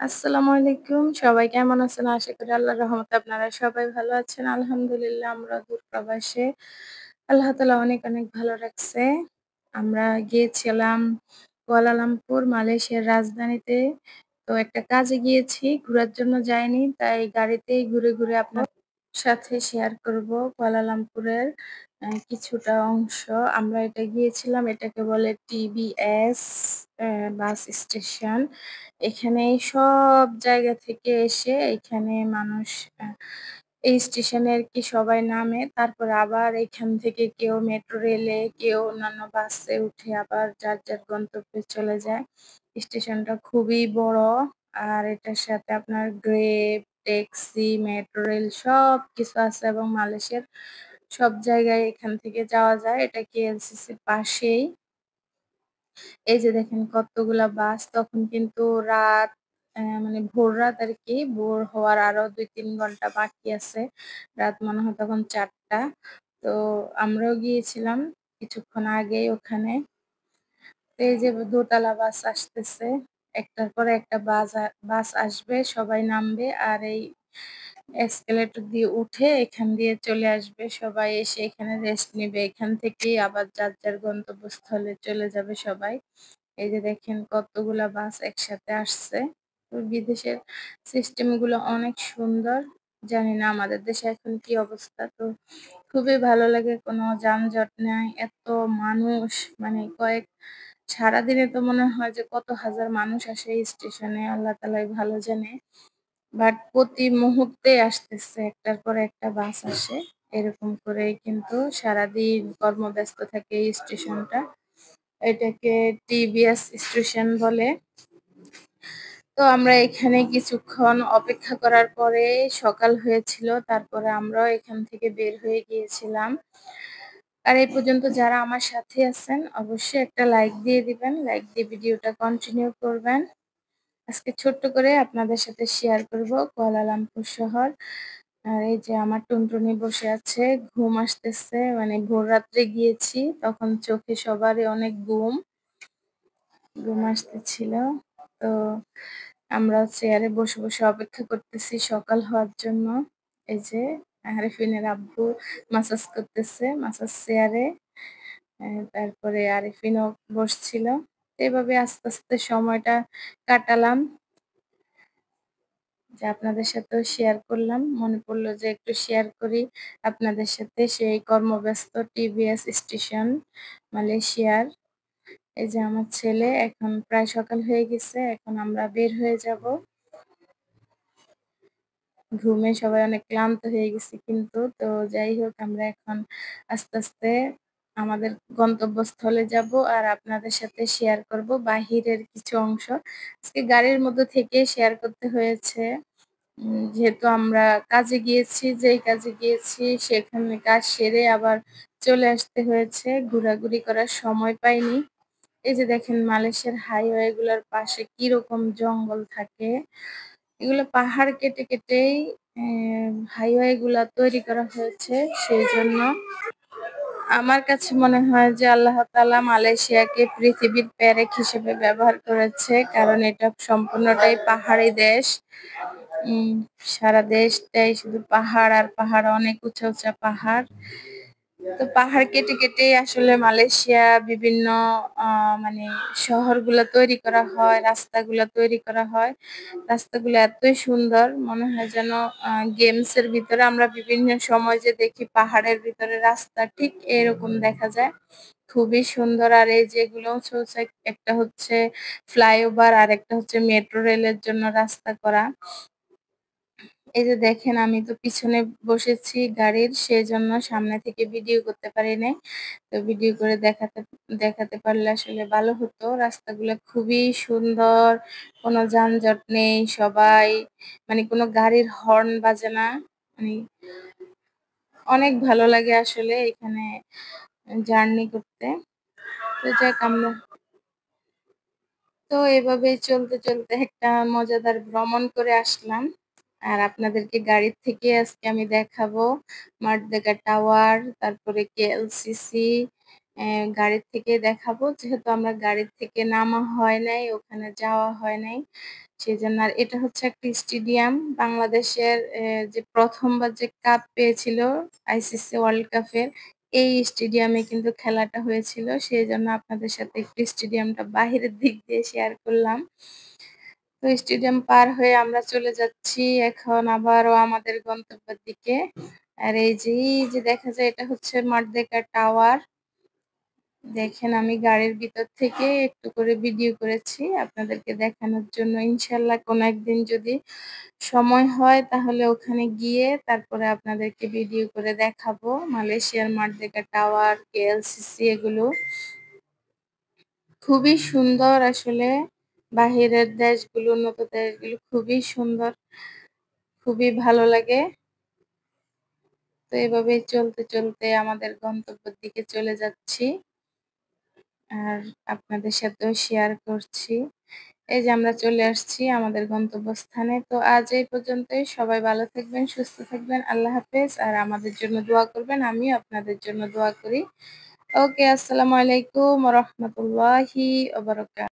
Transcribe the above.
আসসালামু আলাইকুম। সবাই কেমন আছেন? আশা করি আল্লাহর রহমতে আপনারা সবাই ভালো আছেন। আলহামদুলিল্লাহ আমরা দূরপ্রবাসে। আল্লাহ তাআলা অনেক, অনেক ভালো রাখছে। আমরা গিয়েছিলাম কুয়ালালামপুর, মালয়েশিয়ার রাজধানীতে। তো একটা কাজে গিয়েছি, ঘুরার জন্য যাইনি। তাই গাড়িতেই ঘুরে, ঘুরে আপনার সাথে শেয়ার করব কুয়ালালামপুরের কিছুটা অংশ। আমরা এটা গিয়েছিলাম, এটাকে বলে টিবিএস বাস স্টেশন। এখানে সব জায়গা থেকে এসে এখানে মানুষ আ এই স্টেশনে আরকি সবাই নামে। তারপরে আবার এখান থেকে কেউ মেট্রো রেলে, কেউ অন্যান্য বাসে উঠে আবার যার, যার গন্তব্যে চলে যায়। স্টেশনটা খুবই বড়। আর এটার সাথে আপনার গ্রেব, ট্যাক্সি, মেট্রো রেল সবকিছু আছে এবং মালয়েশিয়ার সব জায়গায় এখান থেকে যাওয়া যায়। এটা কেএলসিসির পাশেই। এই যে দেখেন কতগুলা বাস তখন কিন্তু রাত মানে ভোর রাত আরকি। ভোর হওয়ার আরো ২-৩ ঘন্টা বাকি আছে। রাত মনে হয় তখন ৪টা। তো আমরাও গিয়েছিলাম কিছুক্ষণ আগেই ওখানে। তো এই যে দোতলা বাস আসতেছে। একটার পর একটা বাস আসবে, সবাই নামবে আর এই এসকেলেটর দিয়ে উঠে এখান দিয়ে চলে আসবে। সবাই এসে এখানে রেস্ট নিবে। এখান থেকেই আবার যার, যার গন্তব্যস্থলে চলে যাবে সবাই। এই যে দেখেন কতগুলা বাস একসাথে আসছে। তো বিদেশের সিস্টেম গুলো অনেক সুন্দর। জানি না আমাদের দেশে এখন কি অবস্থা। তো খুবই ভালো লাগে, কোনো যানজট নাই। এত মানুষ মানে সারাদিনে তো মনে হয় যে কত হাজার মানুষ আসে এই স্টেশনে, আল্লাহ তাআলাই ভালো জানে। বাট প্রতি মুহূর্তে আসতেছে, একটার পর একটা বাস আসে। এরকম করেই কিন্তু সারাদিন কর্মব্যস্ত থাকে এই স্টেশনটা। এটাকে টিবিএস স্টেশন বলে। তো আমরা এখানে কিছুক্ষণ অপেক্ষা করার পরে সকাল হয়েছিল। তারপরে আমরাও এখান থেকে বের হয়ে গিয়েছিলাম। আর এই পর্যন্ত যারা আমার সাথে আছেন অবশ্যই একটা লাইক দিয়ে দিবেন। লাইক দিয়ে ভিডিওটা কন্টিনিউ করবেন। আজকে ছোট্ট করে আপনাদের সাথে শেয়ার করব কুয়ালালামপুর শহর। আর এই যে আমার টুনটুনি বসে আছে, ঘুম আসতেছে। মানে ভোর রাত্রে গিয়েছি, তখন চোখে সবারই অনেক ঘুম আসতেছিল। তো আমরা চেয়ারে বসে, বসে অপেক্ষা করতেছি সকাল হওয়ার জন্য। এই যে আরেফিনের আব্বু মাসাজ করতেছে, মাসাজ চেয়ারে। তারপরে আরেফিনও বসছিল। এভাবে আস্তে, আস্তে সময়টা কাটালাম। যে আপনাদের সাথেও শেয়ার করলাম। মনে পড়ল যে একটু শেয়ার করি আপনাদের সাথে সেই কর্মব্যস্ত টিভিএস স্টেশন মালয়েশিয়ার। এই যে আমার ছেলে, এখন প্রায় সকাল হয়ে গেছে। এখন আমরা বের হয়ে যাব। ঘুমে সবাই অনেক ক্লান্ত হয়ে গেছি কিন্তু। তো যাই হোক আমরা এখন আস্তে, আস্তে আমাদের গন্তব্যস্থলে যাব আর আপনাদের সাথে শেয়ার করব বাহিরের কিছু অংশ। আজকে গাড়ির মধ্য থেকে শেয়ার করতে হয়েছে। যেহেতু আমরা কাজে গিয়েছি, যেই কাজে গিয়েছি সেখানে কাজ সেরে আবার চলে আসতে হয়েছে। ঘোরাঘুরি করার সময় পাইনি। এই যে দেখেন মালয়েশিয়ার হাইওয়ে গুলার পাশে কিরকম জঙ্গল থাকে। এগুলো পাহাড় কেটে, কেটেই হাইওয়ে গুলা তৈরি করা হয়েছে। সেইজন্য আমার কাছে মনে হয় যে আল্লাহ তাআলা মালয়েশিয়াকে পৃথিবীর পেরেক হিসেবে ব্যবহার করেছে। কারণ এটা সম্পূর্ণটাই পাহাড়ি দেশ। উম সারা দেশটাই শুধু পাহাড় আর পাহাড়, অনেক উঁচা, উঁচা পাহাড়। তো পাহাড় কেটে, কেটেই আসলে মালয়েশিয়া বিভিন্ন আ মানে শহরগুলা তৈরি করা হয়, রাস্তাগুলা তৈরি করা হয়। রাস্তাগুলো এতই সুন্দর মনে হয় যেন গেমস এর ভিতরে আমরা বিভিন্ন সময় যে দেখি পাহাড়ের ভিতরে রাস্তা, ঠিক এরকম দেখা যায়। খুবই সুন্দর। আর এই যেগুলো হচ্ছে একটা হচ্ছে ফ্লাইওভার, আরেকটা হচ্ছে মেট্রো রেলের জন্য রাস্তা করা। এই যে দেখেন আমি তো পিছনে বসেছি গাড়ির, সেজন্য সামনে থেকে ভিডিও করতে পারি নাই। তো ভিডিও করে দেখাতে পারলে আসলে ভালো হতো। রাস্তাগুলা খুবই সুন্দর, কোনো যানজট নেই। সবাই মানে কোনো গাড়ির হর্ন বাজে না। মানে অনেক ভালো লাগে আসলে এখানে জার্নি করতে। তো যাক আমরা তো এভাবেই চলতে, চলতে একটা মজাদার ভ্রমণ করে আসলাম। আর আপনাদেরকে গাড়ির থেকে আজকে আমি দেখাবো মার্দেকা টাওয়ার, তারপরে কেএলসিসি, গাড়ির থেকে দেখাবো। যেহেতু আমরা গাড়ির থেকে নামা হয় নাই, ওখানে যাওয়া হয় নাই। সেজন্য আর এটা হচ্ছে একটা স্টেডিয়াম। বাংলাদেশের যে ১ম বার যে কাপ পেয়েছিল আইসিসি ওয়ার্ল্ড কাপের, এই স্টেডিয়ামে কিন্তু খেলাটা হয়েছিল। সেজন্য আপনাদের সাথে একটু স্টেডিয়ামটা বাহিরের দিক দিয়ে শেয়ার করলাম। তো স্টেডিয়াম পার হয়ে আমরা চলে যাচ্ছি এখন আবারও আমাদের গন্তব্যের দিকে। আর এই যে দেখা যায় এটা হচ্ছে মর্দেকা টাওয়ার। দেখেন আমি গাড়ির ভিতর থেকে একটু করে ভিডিও করেছি আপনাদেরকে দেখানোর জন্য। ইনশাআল্লাহ কোনো একদিন যদি সময় হয় তাহলে ওখানে গিয়ে তারপরে আপনাদেরকে ভিডিও করে দেখাবো। মালয়েশিয়ার মর্দেকা টাওয়ার, কেএলসিসি এগুলো। খুবই সুন্দর আসলে। বাহিরের দেশগুলো, উন্নত দেশগুলো খুবই সুন্দর। খুবই ভালো লাগে। তো এভাবেই চলতে আমাদের গন্তব্যের দিকে চলে যাচ্ছি। আর আপনাদের সাথেও শেয়ার করছি। এই যে আমরা চলে আসছি আমাদের গন্তব্যস্থানে। তো আজ এই পর্যন্তই। সবাই ভালো থাকবেন, সুস্থ থাকবেন। আল্লাহ হাফেজ। আর আমাদের জন্য দোয়া করবেন। আমিও আপনাদের জন্য দোয়া করি। ওকে, আসসালামু আলাইকুম ওয়া রাহমাতুল্লাহি ওয়া বারাকাতুহু।